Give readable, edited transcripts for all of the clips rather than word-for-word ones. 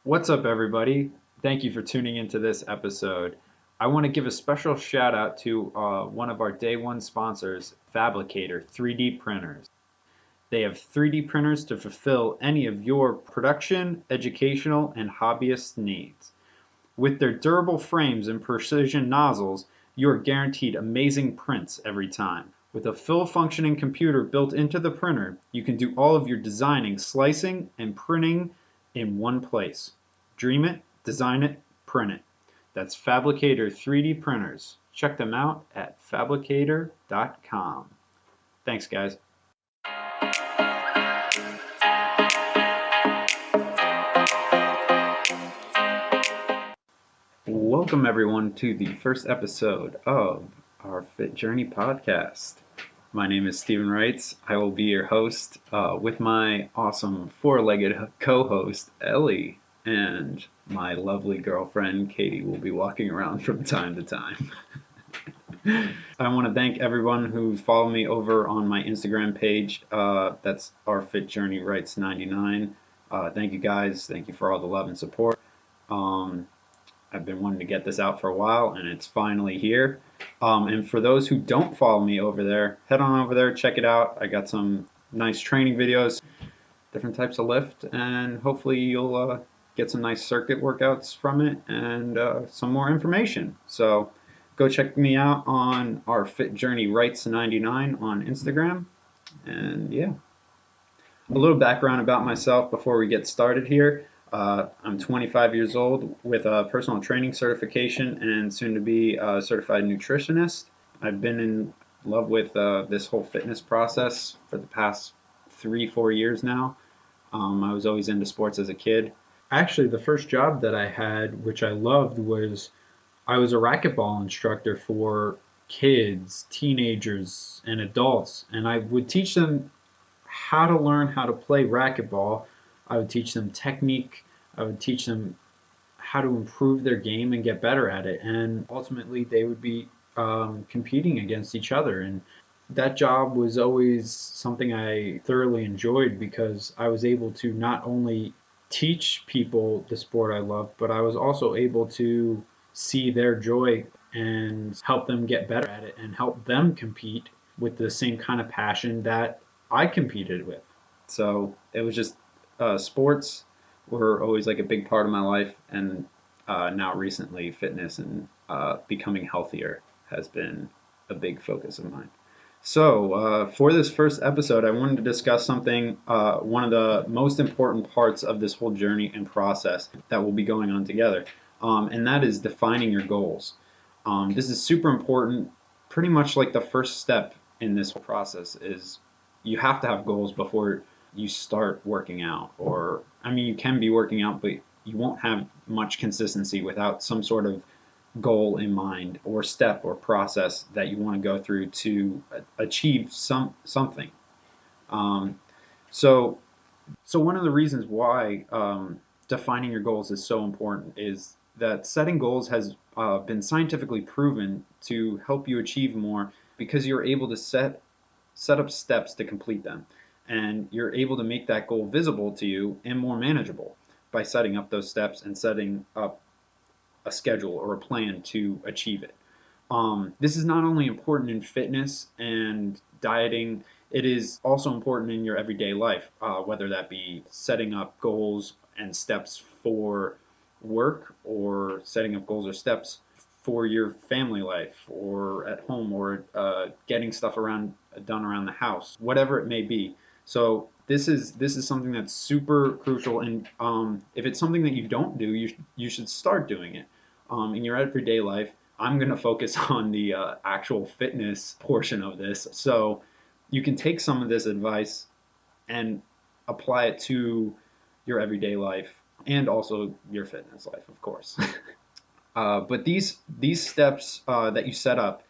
What's up, everybody? Thank you for tuning into this episode. I want to give a special shout out to one of our day one sponsors, Fabricator 3D printers. They have 3D printers to fulfill any of your production, educational, and hobbyist needs. With their durable frames and precision nozzles, you are guaranteed amazing prints every time. With a full functioning computer built into the printer, you can do all of your designing, slicing, and printing in one place. Dream it, design it, print it. That's Fabricator 3D printers. Check them out at fabricator.com. Thanks, guys. Welcome, everyone, to the first episode of our Fit Journey podcast. My name is Stephen Wrights. I will be your host with my awesome four-legged co-host, Ellie, and my lovely girlfriend, Katie, will be walking around from time to time. I want to thank everyone who followed me over on my Instagram page. That's our Fit Journey Wrights 99. Thank you, guys. Thank you for all the love and support. I've been wanting to get this out for a while, and it's finally here. And for those who don't follow me over there, head on over there, check it out. I got some nice training videos, different types of lift, and hopefully you'll get some nice circuit workouts from it and some more information. So go check me out on our Fit Journey Wrights 99 on Instagram. And yeah, a little background about myself before we get started here. I'm 25 years old with a personal training certification and soon to be a certified nutritionist. I've been in love with this whole fitness process for the past 3-4 years now. I was always into sports as a kid. Actually, the first job that I had, which I loved, was I was a racquetball instructor for kids, teenagers, and adults, and I would teach them how to learn how to play racquetball. I would teach them technique. I would teach them how to improve their game and get better at it. And ultimately, they would be competing against each other. And that job was always something I thoroughly enjoyed because I was able to not only teach people the sport I love, but I was also able to see their joy and help them get better at it and help them compete with the same kind of passion that I competed with. So it was just sports were always like a big part of my life, and now recently fitness and becoming healthier has been a big focus of mine. So for this first episode, I wanted to discuss something, one of the most important parts of this whole journey and process that we'll be going on together, and that is defining your goals. This is super important. Pretty much like the first step in this whole process is you have to have goals before you start working out. Or, I mean, you can be working out, but you won't have much consistency without some sort of goal in mind or step or process that you want to go through to achieve something. So one of the reasons why defining your goals is so important is that setting goals has been scientifically proven to help you achieve more because you're able to set up steps to complete them. And you're able to make that goal visible to you and more manageable by setting up those steps and setting up a schedule or a plan to achieve it. This is not only important in fitness and dieting, it is also important in your everyday life, whether that be setting up goals and steps for work or setting up goals or steps for your family life or at home or getting stuff done around the house, whatever it may be. So this is something that's super crucial, and if it's something that you don't do, you should start doing it in your everyday life. I'm going to focus on the actual fitness portion of this, so you can take some of this advice and apply it to your everyday life and also your fitness life, of course. But these steps that you set up,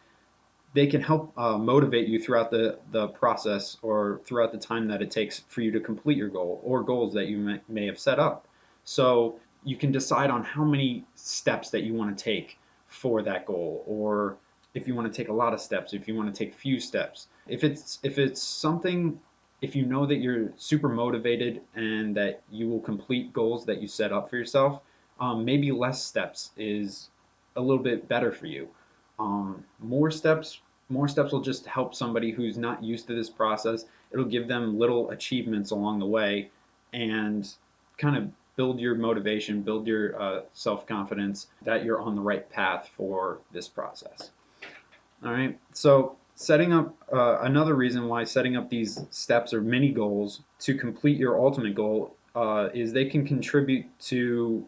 they can help motivate you throughout the process or throughout the time that it takes for you to complete your goal or goals that you may have set up. So you can decide on how many steps that you want to take for that goal, or if you want to take a lot of steps, if you want to take few steps. If it's something if you know that you're super motivated and that you will complete goals that you set up for yourself, maybe less steps is a little bit better for you. More steps, more steps will just help somebody who's not used to this process. It'll give them little achievements along the way and kind of build your motivation, build your self-confidence that you're on the right path for this process. All right. So setting up another reason why setting up these steps or mini goals to complete your ultimate goal is they can contribute to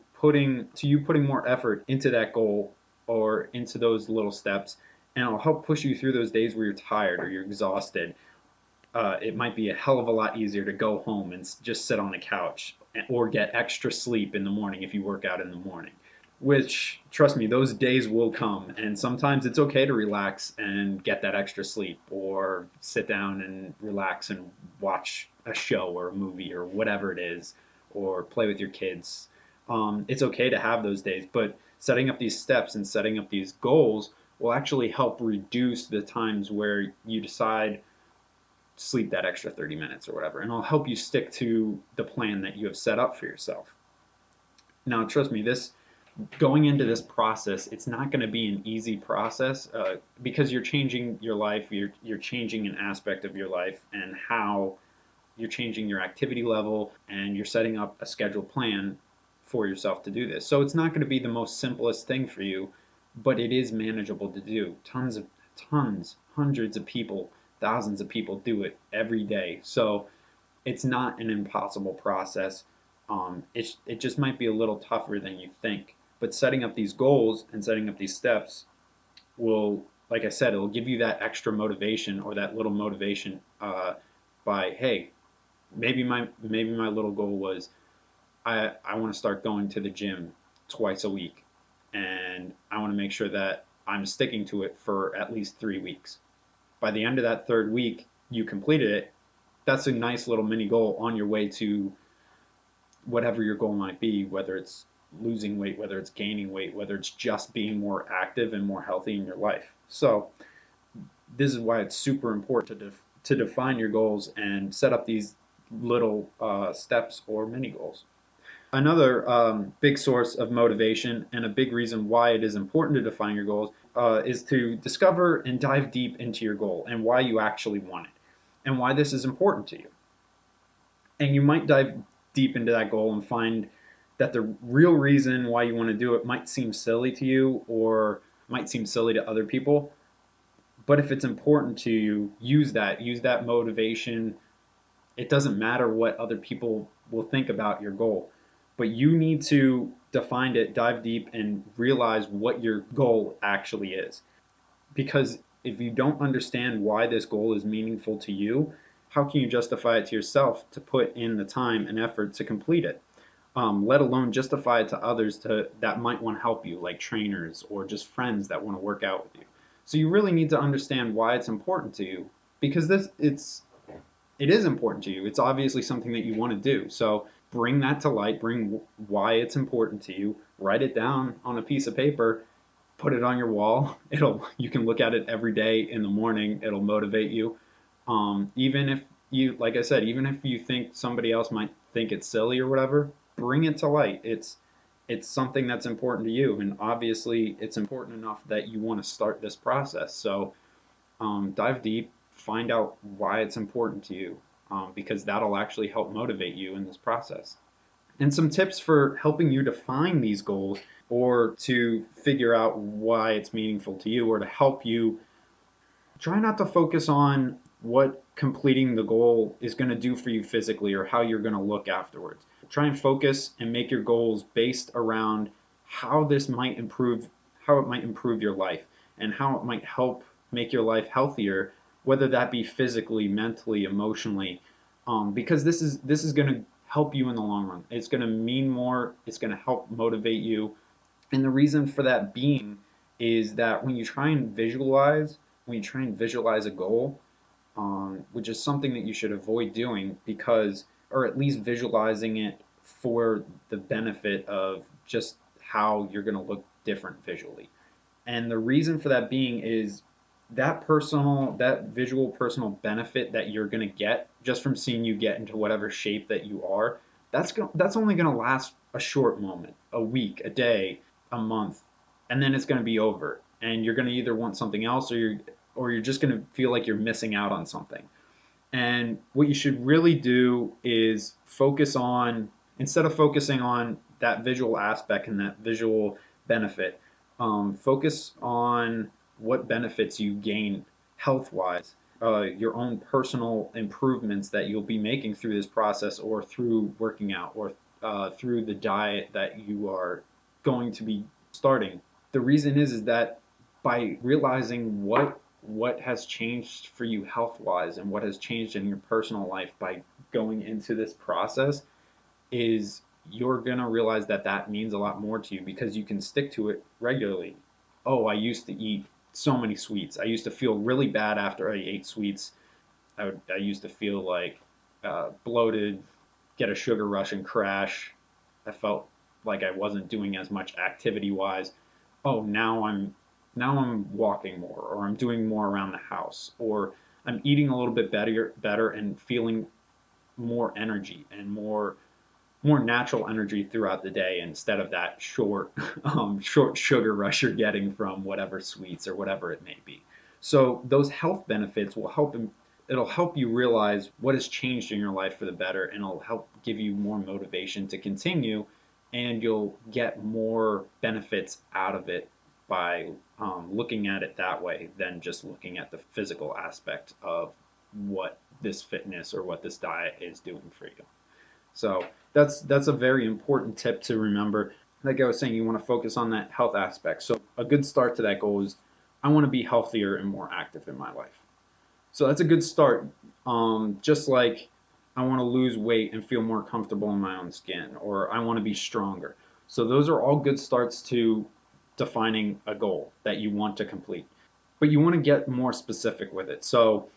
you putting more effort into that goal or into those little steps, and it'll help push you through those days where you're tired or you're exhausted. It might be a hell of a lot easier to go home and just sit on the couch or get extra sleep in the morning if you work out in the morning. Which, trust me, those days will come. And sometimes it's okay to relax and get that extra sleep or sit down and relax and watch a show or a movie or whatever it is, or play with your kids. It's okay to have those days, but setting up these steps and setting up these goals will actually help reduce the times where you decide sleep that extra 30 minutes or whatever, and it'll help you stick to the plan that you have set up for yourself. Now, trust me, this going into this process, it's not going to be an easy process because you're changing your life, you're changing an aspect of your life, and how you're changing your activity level, and you're setting up a scheduled plan for yourself to do this. So it's not going to be the most simplest thing for you, but it is manageable to do. Hundreds of people, thousands of people do it every day. So it's not an impossible process. It just might be a little tougher than you think. But setting up these goals and setting up these steps will, like I said, it'll give you that extra motivation or that little motivation by, hey, maybe my little goal was I want to start going to the gym twice a week, and I want to make sure that I'm sticking to it for at least 3 weeks. By the end of that third week, you completed it. That's a nice little mini goal on your way to whatever your goal might be, whether it's losing weight, whether it's gaining weight, whether it's just being more active and more healthy in your life. So this is why it's super important to define your goals and set up these little steps or mini goals. Another big source of motivation and a big reason why it is important to define your goals is to discover and dive deep into your goal and why you actually want it and why this is important to you. And you might dive deep into that goal and find that the real reason why you want to do it might seem silly to you or might seem silly to other people. But if it's important to you, use that motivation. It doesn't matter what other people will think about your goal, but you need to define it, dive deep, and realize what your goal actually is. Because if you don't understand why this goal is meaningful to you, how can you justify it to yourself to put in the time and effort to complete it? Let alone justify it to others that might want to help you, like trainers or just friends that want to work out with you. So you really need to understand why it's important to you, because it is important to you. It's obviously something that you want to do. So bring that to light, bring why it's important to you, write it down on a piece of paper, put it on your wall. You can look at it every day in the morning. It'll motivate you. Even if you, like I said, even if you think somebody else might think it's silly or whatever, bring it to light. It's something that's important to you, and obviously it's important enough that you want to start this process. So dive deep, find out why it's important to you, because that'll actually help motivate you in this process. And some tips for helping you define these goals or to figure out why it's meaningful to you, or to help you try not to focus on what completing the goal is going to do for you physically or how you're going to look afterwards. Try and focus and make your goals based around how it might improve your life and how it might help make your life healthier, whether that be physically, mentally, emotionally, because this is going to help you in the long run. It's going to mean more. It's going to help motivate you. And the reason for that being is that when you try and visualize a goal, which is something that you should avoid doing, because, or at least visualizing it for the benefit of just how you're going to look different visually. And the reason for that being is that visual personal benefit that you're going to get just from seeing you get into whatever shape that you are, that's only going to last a short moment, a week, a day, a month, and then it's going to be over. And you're going to either want something else, or you're just going to feel like you're missing out on something. And what you should really do is focus on, instead of focusing on that visual aspect and that visual benefit, focus on what benefits you gain health wise, your own personal improvements that you'll be making through this process, or through working out, or through the diet that you are going to be starting. The reason is that by realizing what has changed for you health wise and what has changed in your personal life by going into this process, is you're going to realize that that means a lot more to you because you can stick to it regularly. Oh, I used to eat so many sweets. I used to feel really bad after I ate sweets. I used to feel like bloated, get a sugar rush and crash. I felt like I wasn't doing as much activity wise. Oh, now I'm walking more, or I'm doing more around the house, or I'm eating a little bit better and feeling more energy and more natural energy throughout the day, instead of that short sugar rush you're getting from whatever sweets or whatever it may be. So those health benefits will it'll help you realize what has changed in your life for the better, and it'll help give you more motivation to continue, and you'll get more benefits out of it by looking at it that way than just looking at the physical aspect of what this fitness or what this diet is doing for you. So that's a very important tip to remember. Like I was saying, you want to focus on that health aspect. So a good start to that goal is, I want to be healthier and more active in my life. So that's a good start. Just like I want to lose weight and feel more comfortable in my own skin, or I want to be stronger. So those are all good starts to defining a goal that you want to complete. But you want to get more specific with it. So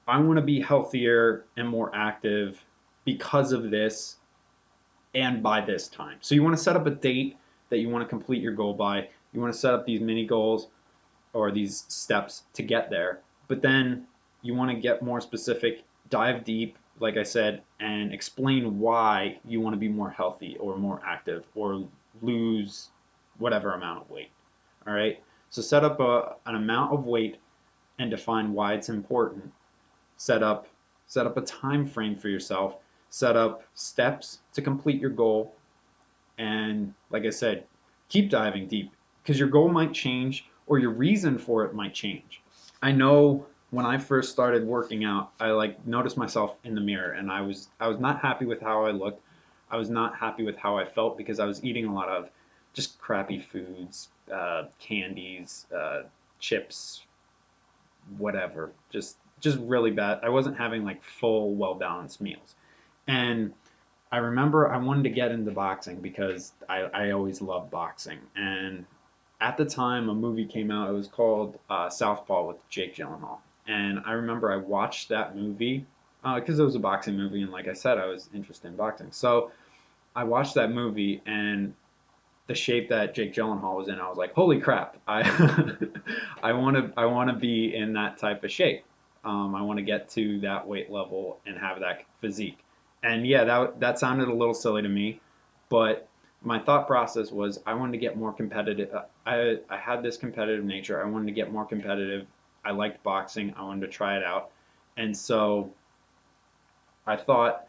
I want to be healthier and more active because of this and by this time. So you want to set up a date that you want to complete your goal by. You want to set up these mini goals or these steps to get there. But then you want to get more specific, dive deep, like I said, and explain why you want to be more healthy or more active or lose whatever amount of weight. All right. So set up an amount of weight and define why it's important. Set up a time frame for yourself. Set up steps to complete your goal. And like I said, keep diving deep, because your goal might change or your reason for it might change. I know when I first started working out, I noticed myself in the mirror, and I was not happy with how I looked. I was not happy with how I felt because I was eating a lot of just crappy foods, candies, chips, whatever, just really bad. I wasn't having like full, well balanced meals. And I remember I wanted to get into boxing because I always loved boxing. And at the time, a movie came out. It was called Southpaw with Jake Gyllenhaal. And I remember I watched that movie because it was a boxing movie. And like I said, I was interested in boxing. So I watched that movie, and the shape that Jake Gyllenhaal was in, I was like, holy crap, I want to be in that type of shape. I want to get to that weight level and have that physique. And yeah, that sounded a little silly to me, but my thought process was I wanted to get more competitive. I had this competitive nature. I wanted to get more competitive. I liked boxing. I wanted to try it out. And so I thought,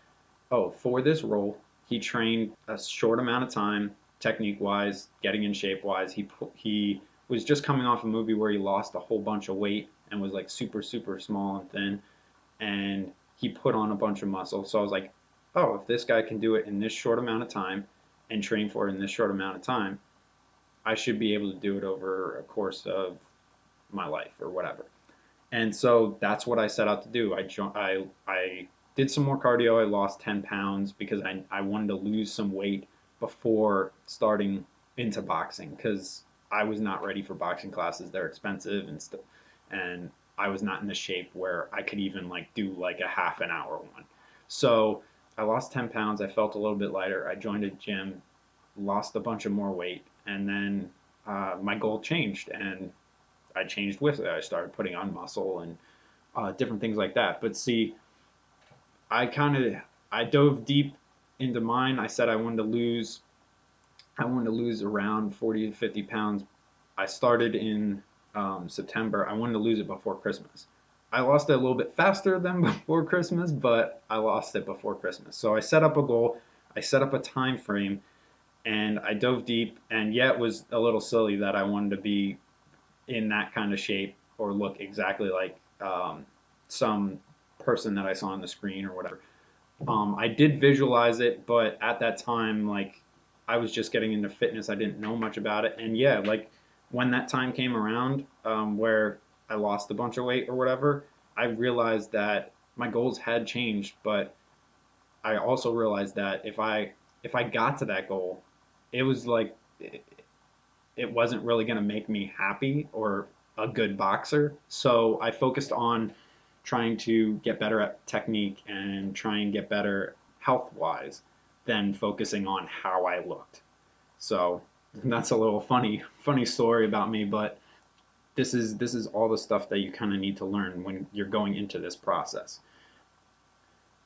oh, for this role, he trained a short amount of time, technique wise, getting in shape wise. He was just coming off a movie where he lost a whole bunch of weight and was like super super small and thin, and he put on a bunch of muscle. So I was like, oh, if this guy can do it in this short amount of time and train for it in this short amount of time, I should be able to do it over a course of my life or whatever. And so that's what I set out to do. I did some more cardio. I lost 10 pounds because I wanted to lose some weight before starting into boxing, because I was not ready for boxing classes. They're expensive and stuff, and I was not in the shape where I could even do like a half an hour one. So I lost 10 pounds. I felt a little bit lighter. I joined a gym, lost a bunch of more weight, and then my goal changed, and I changed with it. I started putting on muscle and different things like that. But see, I kind of I dove deep into mine. I said I wanted to lose around 40 to 50 pounds. I started in September. I wanted to lose it before Christmas. I lost it a little bit faster than before Christmas, but I lost it before Christmas. So I set up a goal. I set up a time frame, and I dove deep. And yeah, it was a little silly that I wanted to be in that kind of shape or look exactly like some person that I saw on the screen or whatever. I did visualize it, but at that time, like I was just getting into fitness. I didn't know much about it. And yeah, like when that time came around, where I lost a bunch of weight or whatever, I realized that my goals had changed, but I also realized that if I got to that goal, it was like it wasn't really going to make me happy or a good boxer. So I focused on trying to get better at technique and try and get better health wise than focusing on how I looked. So that's a little funny story about me, but this is all the stuff that you kind of need to learn when you're going into this process.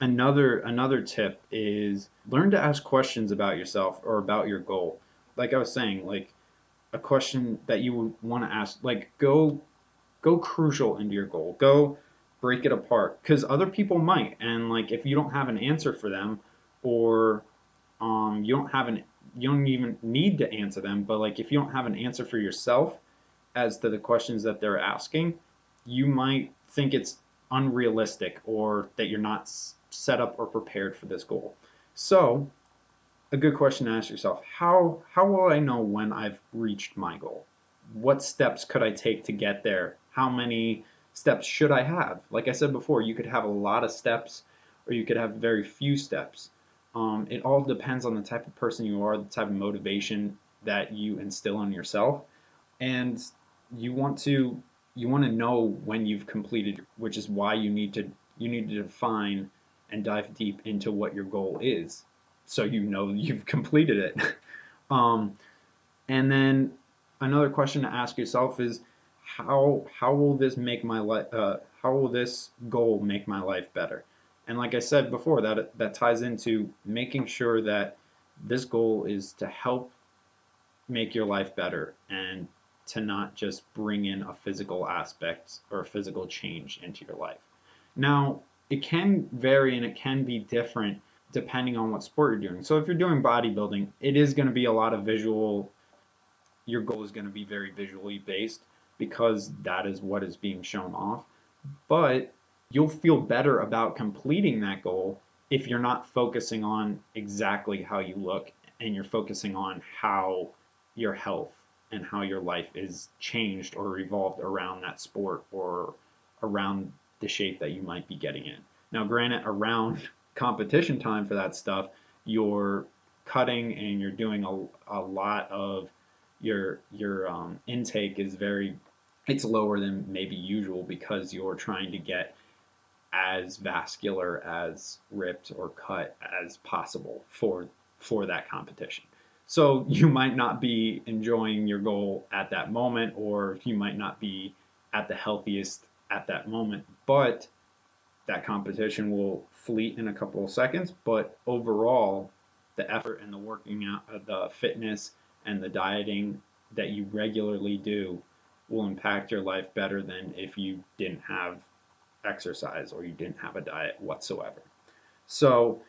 Another tip is learn to ask questions about yourself or about your goal. Like I was saying, like a question that you would want to ask, like go crucial into your goal. Go break it apart because other people might, and like if you don't have an answer for them, or you don't even need to answer them, but like if you don't have an answer for yourself as to the questions that they're asking, you might think it's unrealistic or that you're not set up or prepared for this goal. So a good question to ask yourself, how will I know when I've reached my goal? What steps could I take to get there? How many steps should I have? Like I said before, you could have a lot of steps or you could have very few steps. It all depends on the type of person you are, the type of motivation that you instill in yourself, and you want to you want to know when you've completed, which is why you need to define and dive deep into what your goal is, so you know you've completed it. um, and then another question to ask yourself is how will this make my life how will this goal make my life better? And like I said before, that ties into making sure that this goal is to help make your life better and to not just bring in a physical aspect or a physical change into your life. Now, it can vary and it can be different depending on what sport you're doing. So if you're doing bodybuilding, it is going to be a lot of visual, your goal is going to be very visually based because that is what is being shown off. But you'll feel better about completing that goal if you're not focusing on exactly how you look and you're focusing on how your health and how your life is changed or revolved around that sport or around the shape that you might be getting in. Now, granted, around competition time for that stuff, you're cutting and you're doing a lot of your intake is very it's lower than maybe usual because you're trying to get as vascular, as ripped or cut as possible for that competition. So you might not be enjoying your goal at that moment, or you might not be at the healthiest at that moment, but that competition will fleet in a couple of seconds. But overall, the effort and the working out, the fitness and the dieting that you regularly do will impact your life better than if you didn't have exercise or you didn't have a diet whatsoever. So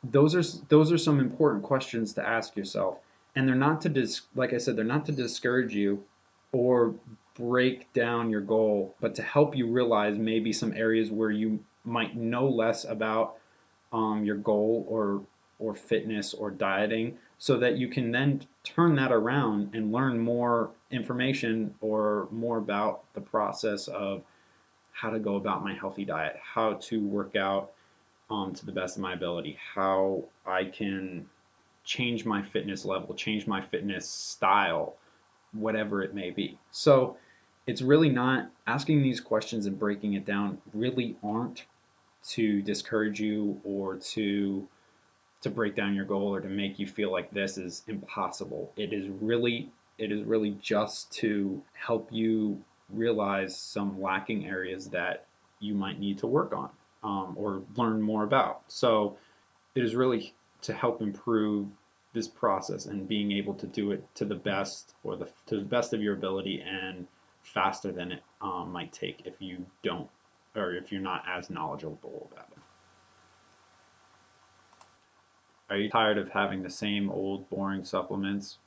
those are some important questions to ask yourself, and they're not to like I said, they're not to discourage you or break down your goal, but to help you realize maybe some areas where you might know less about your goal or fitness or dieting, so that you can then turn that around and learn more information or more about the process of how to go about my healthy diet, how to work out to the best of my ability, how I can change my fitness level, change my fitness style, whatever it may be. So it's really not asking these questions and breaking it down really aren't to discourage you or to break down your goal or to make you feel like this is impossible. It is really just to help you realize some lacking areas that you might need to work on, or learn more about. So it is really to help improve this process and being able to do it to the best, or to the best of your ability, and faster than it might take if you don't, or if you're not as knowledgeable about it. Are you tired of having the same old boring supplements,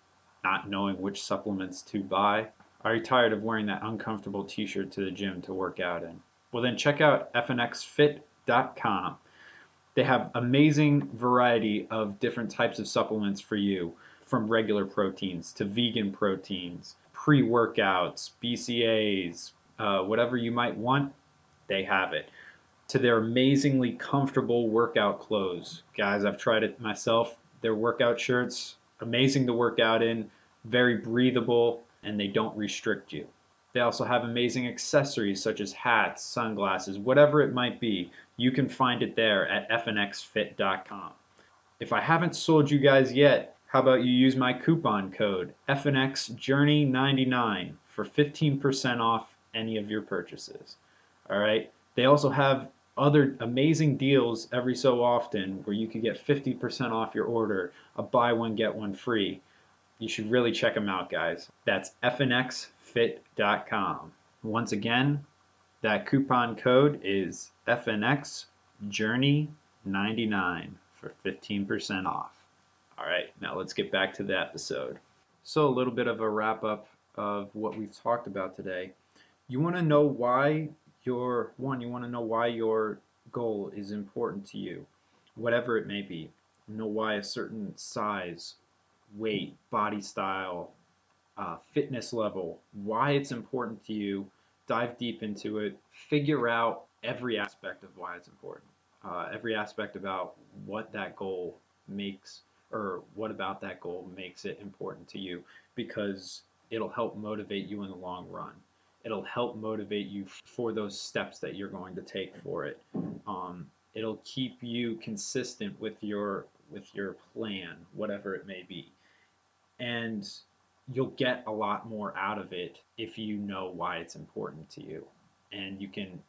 not knowing which supplements to buy? Are you tired of wearing that uncomfortable t-shirt to the gym to work out in? Well, then check out fnxfit.com. They have amazing variety of different types of supplements for you, from regular proteins to vegan proteins, pre-workouts, BCAAs, whatever you might want, they have it. To their amazingly comfortable workout clothes. Guys, I've tried it myself. Their workout shirts, amazing to work out in, very breathable, and they don't restrict you. They also have amazing accessories such as hats, sunglasses, whatever it might be. You can find it there at fnxfit.com. If I haven't sold you guys yet, how about you use my coupon code FNXJourney99 for 15% off any of your purchases. All right. They also have other amazing deals every so often where you could get 50% off your order, a buy one, get one free. You should really check them out, guys. That's fnxfit.com. Once again, that coupon code is FNXJourney99 for 15% off. All right, now let's get back to the episode. So a little bit of a wrap up of what we've talked about today. You want to know why you want to know why your goal is important to you, whatever it may be. Know why a certain size, weight, body style, fitness level, why it's important to you. Dive deep into it. Figure out every aspect of why it's important. Every aspect about what that goal makes, or what about that goal makes it important to you, because it'll help motivate you in the long run. It'll help motivate you for those steps that you're going to take for it. It'll keep you consistent with your plan, whatever it may be. And you'll get a lot more out of it if you know why it's important to you. And you can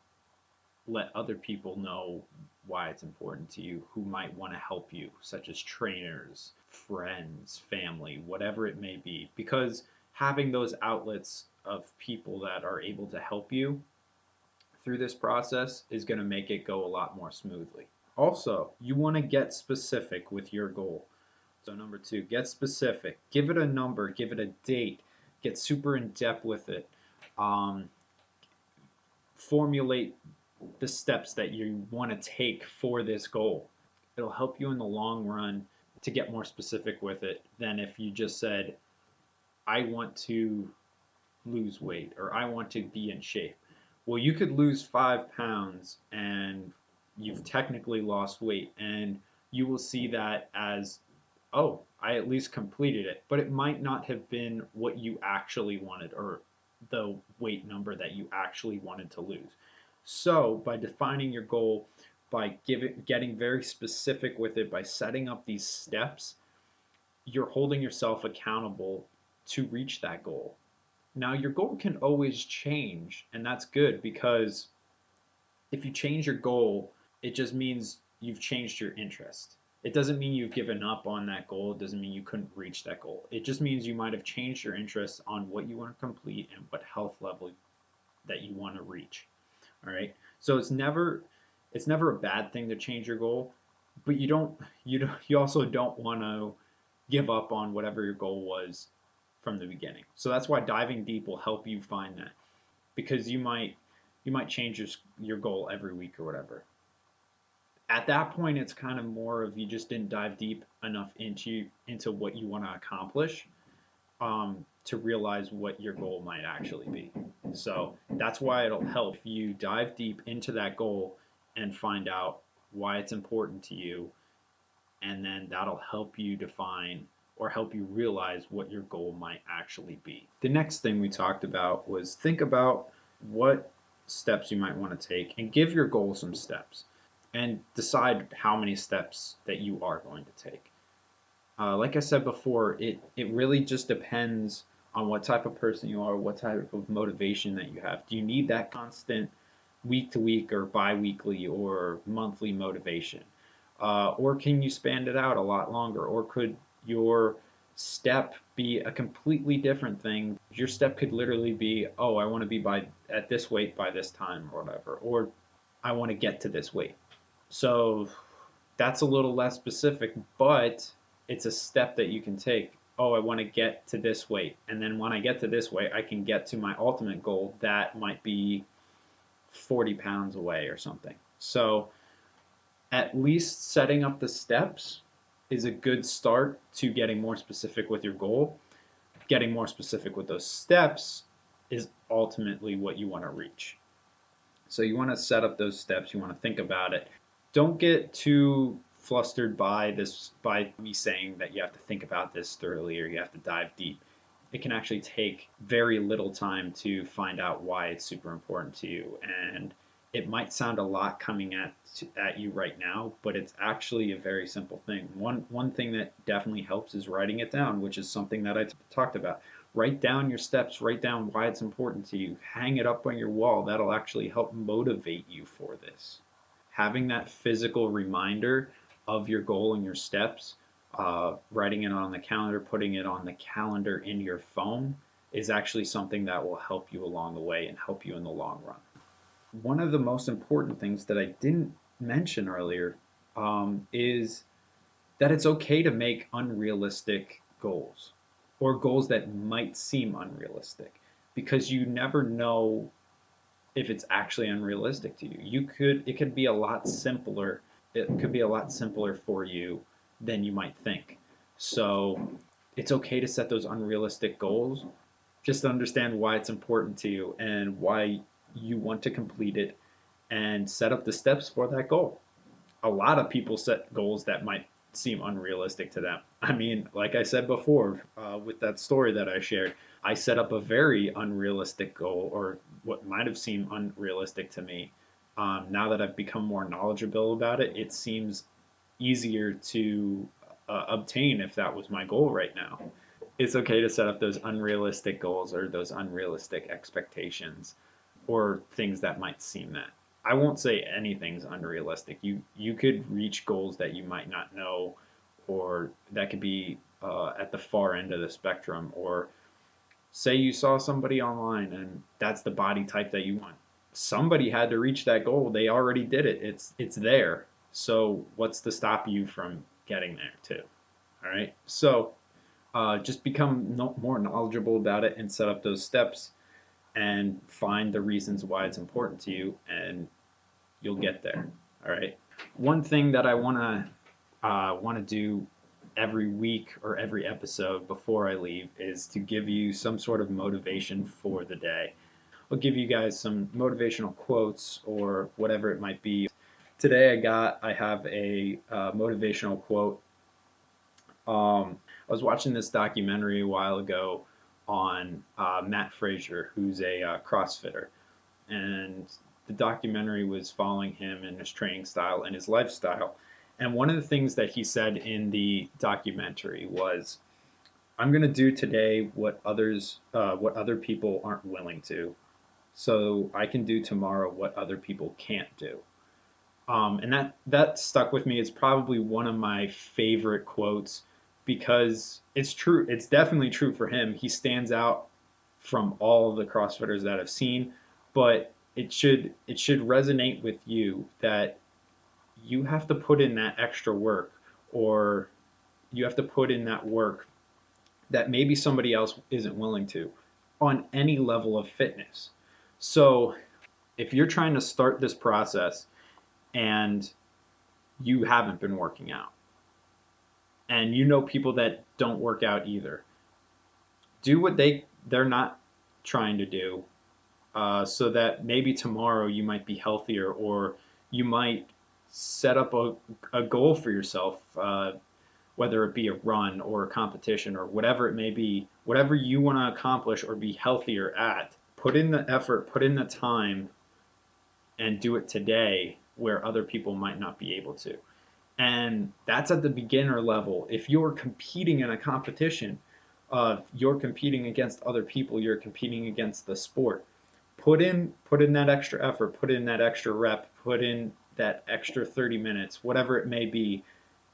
let other people know why it's important to you who might want to help you, such as trainers, friends, family, whatever it may be. Because having those outlets of people that are able to help you through this process is going to make it go a lot more smoothly. Also, you want to get specific with your goal. So number 2, get specific. Give it a number, give it a date, get super in depth with it. Formulate the steps that you want to take for this goal. It'll help you in the long run to get more specific with it than if you just said, I want to lose weight, or I want to be in shape. Well, you could lose 5 pounds and you've technically lost weight, and you will see that as, oh, I at least completed it. But it might not have been what you actually wanted, or the weight number that you actually wanted to lose. So by defining your goal, by getting very specific with it, by setting up these steps, you're holding yourself accountable to reach that goal. Now, your goal can always change, and that's good, because if you change your goal, it just means you've changed your interest. It doesn't mean you've given up on that goal. It doesn't mean you couldn't reach that goal. It just means you might have changed your interest on what you want to complete and what health level that you want to reach. All right. So it's never a bad thing to change your goal, but you also don't want to give up on whatever your goal was from the beginning. So that's why diving deep will help you find that, because you might change your goal every week or whatever. At that point, it's kind of more of you just didn't dive deep enough into what you want to accomplish, to realize what your goal might actually be. So that's why it'll help you dive deep into that goal and find out why it's important to you, and then that'll help you define or help you realize what your goal might actually be. The next thing we talked about was think about what steps you might want to take, and give your goal some steps, and decide how many steps that you are going to take. Like I said before, it really just depends on what type of person you are, what type of motivation that you have. Do you need that constant week to week or bi-weekly or monthly motivation? Or can you span it out a lot longer? Or could your step be a completely different thing? Your step could literally be, oh, I want to be at this weight by this time or whatever, or I want to get to this weight. So that's a little less specific, but it's a step that you can take. Oh, I want to get to this weight. And then when I get to this weight, I can get to my ultimate goal that might be 40 pounds away or something. So at least setting up the steps is a good start to getting more specific with your goal. Getting more specific with those steps is ultimately what you want to reach. So you want to set up those steps, you want to think about it. Don't get too flustered by me saying that you have to think about this thoroughly or you have to dive deep. It can actually take very little time to find out why it's super important to you. And it might sound a lot coming at you right now, but it's actually a very simple thing. One thing that definitely helps is writing it down, which is something that I talked about. Write down your steps, write down why it's important to you, hang it up on your wall. That'll actually help motivate you for this. Having that physical reminder of your goal and your steps, writing it on the calendar, putting it on the calendar in your phone is actually something that will help you along the way and help you in the long run. One of the most important things that I didn't mention earlier is that it's okay to make unrealistic goals or goals that might seem unrealistic because you never know if it's actually unrealistic to you. It could be a lot simpler. It could be a lot simpler for you than you might think. So it's okay to set those unrealistic goals. Just understand why it's important to you and why you want to complete it and set up the steps for that goal. A lot of people set goals that might seem unrealistic to them. I mean, like I said before, with that story that I shared, I set up a very unrealistic goal, or what might have seemed unrealistic to me. Now that I've become more knowledgeable about it, it seems easier to obtain if that was my goal right now. It's okay to set up those unrealistic goals or those unrealistic expectations or things that might seem that. I won't say anything's unrealistic. You could reach goals that you might not know, or that could be at the far end of the spectrum. Or say you saw somebody online and that's the body type that you want. Somebody had to reach that goal. They already did it. It's there. So what's to stop you from getting there too? All right. So just become more knowledgeable about it and set up those steps and find the reasons why it's important to you, and you'll get there. All right. One thing that I want to do every week or every episode before I leave is to give you some sort of motivation for the day. I'll give you guys some motivational quotes or whatever it might be. Today I have a motivational quote. I was watching this documentary a while ago on Matt Frazier, who's a CrossFitter, and the documentary was following him and his training style and his lifestyle. And one of the things that he said in the documentary was, "I'm going to do today what other people aren't willing to, so I can do tomorrow what other people can't do." And that stuck with me. It's probably one of my favorite quotes because it's true. It's definitely true for him. He stands out from all of the CrossFitters that I've seen, but it should resonate with you that you have to put in that extra work, or you have to put in that work that maybe somebody else isn't willing to on any level of fitness. So if you're trying to start this process and you haven't been working out, and you know people that don't work out either, do what they're not trying to do, so that maybe tomorrow you might be healthier, or you might set up a goal for yourself, whether it be a run or a competition or whatever it may be, whatever you want to accomplish or be healthier at. Put in the effort, put in the time, and do it today where other people might not be able to. And that's at the beginner level. If you're competing in a competition, You're competing against other people. You're competing against the sport. Put in that extra effort. Put in that extra rep. Put in that extra 30 minutes, whatever it may be,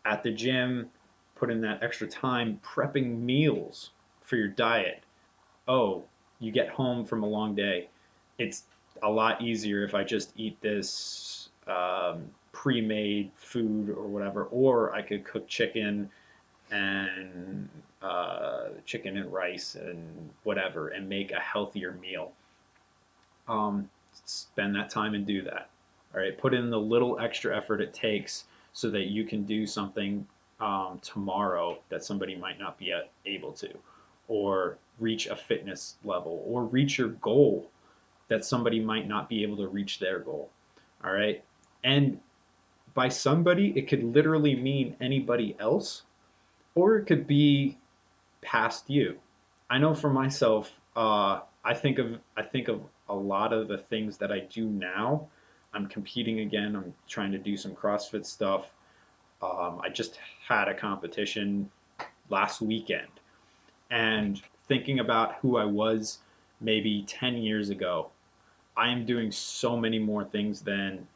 at the gym. Put in that extra time prepping meals for your diet. Oh, you get home from a long day. It's a lot easier if I just eat this pre-made food or whatever, or I could cook and chicken and rice and whatever, and make a healthier meal. Spend that time and do that. All right, put in the little extra effort it takes so that you can do something tomorrow that somebody might not be able to, or reach a fitness level, or reach your goal that somebody might not be able to reach their goal. All right, and by somebody, it could literally mean anybody else, or it could be past you. I know for myself, I think of a lot of the things that I do now. I'm competing again. I'm trying to do some CrossFit stuff. I just had a competition last weekend, and thinking about who I was maybe 10 years ago, I am doing so many more things than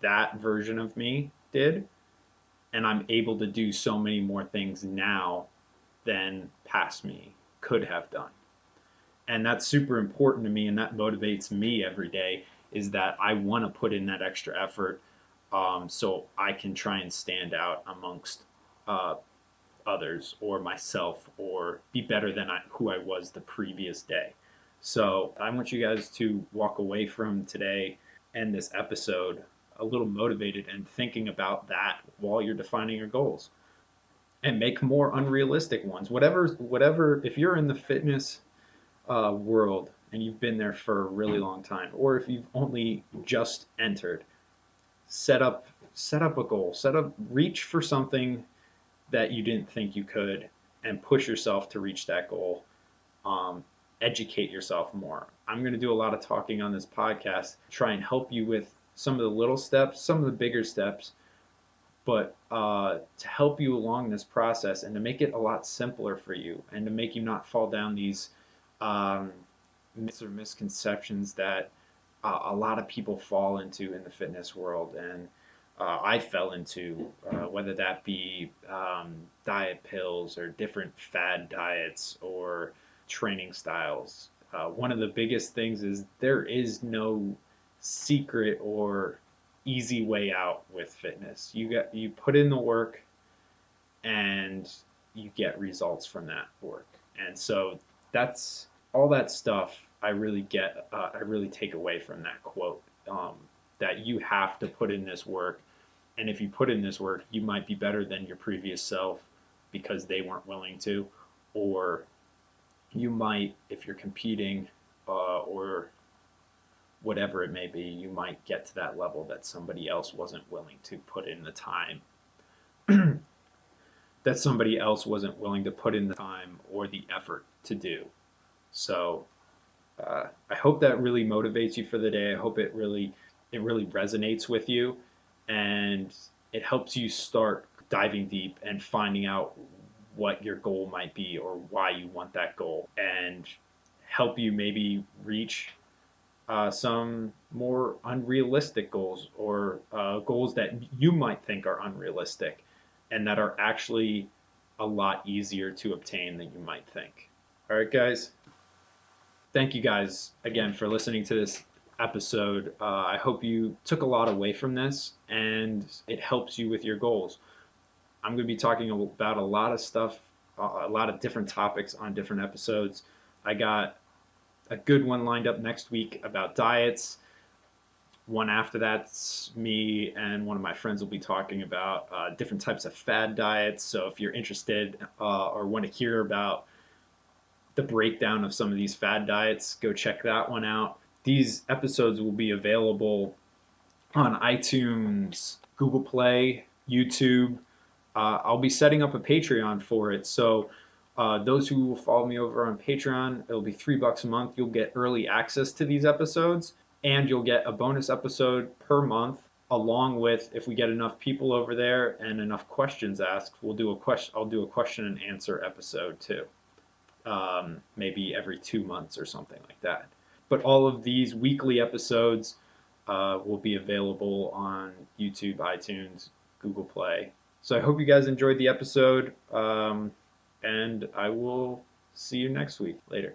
that version of me did, and I'm able to do so many more things now than past me could have done. And that's super important to me, and that motivates me every day, is that I want to put in that extra effort, so I can try and stand out amongst uh, others or myself, or be better than who I was the previous day. So I want you guys to walk away from today and this episode a little motivated and thinking about that while you're defining your goals, and make more unrealistic ones. Whatever, if you're in the fitness world and you've been there for a really long time, or if you've only just entered, set up a goal, reach for something that you didn't think you could, and push yourself to reach that goal. Um, Educate yourself more. I'm going to do a lot of talking on this podcast, try and help you with some of the little steps, some of the bigger steps, but to help you along this process and to make it a lot simpler for you, and to make you not fall down these um, myths or misconceptions that a lot of people fall into in the fitness world. And I fell into, whether that be diet pills or different fad diets or training styles. One of the biggest things is there is no secret or easy way out with fitness. You put in the work and you get results from that work. And so that's all that stuff I really take away from that quote, that you have to put in this work. And if you put in this work, you might be better than your previous self because they weren't willing to, or you might, if you're competing, or whatever it may be, you might get to that level that somebody else wasn't willing to put in the time, that somebody else wasn't willing to put in the time or the effort to do. So I hope that really motivates you for the day. I hope it really resonates with you, and it helps you start diving deep and finding out what your goal might be or why you want that goal, and help you maybe reach some more unrealistic goals, or goals that you might think are unrealistic and that are actually a lot easier to obtain than you might think. All right, guys. Thank you guys again for listening to this episode. I hope you took a lot away from this and it helps you with your goals. I'm going to be talking about a lot of stuff, a lot of different topics on different episodes. I got a good one lined up next week about diets. One after that's me and one of my friends will be talking about different types of fad diets. So if you're interested or want to hear about the breakdown of some of these fad diets, go check that one out. These episodes will be available on iTunes, Google Play, YouTube. I'll be setting up a Patreon for it. So those who will follow me over on Patreon, it'll be $3 a month. You'll get early access to these episodes, and you'll get a bonus episode per month, along with, if we get enough people over there and enough questions asked, I'll do a question and answer episode too. maybe every 2 months or something like that. But all of these weekly episodes will be available on YouTube, iTunes, Google Play. So I hope you guys enjoyed the episode, and I will see you next week. Later.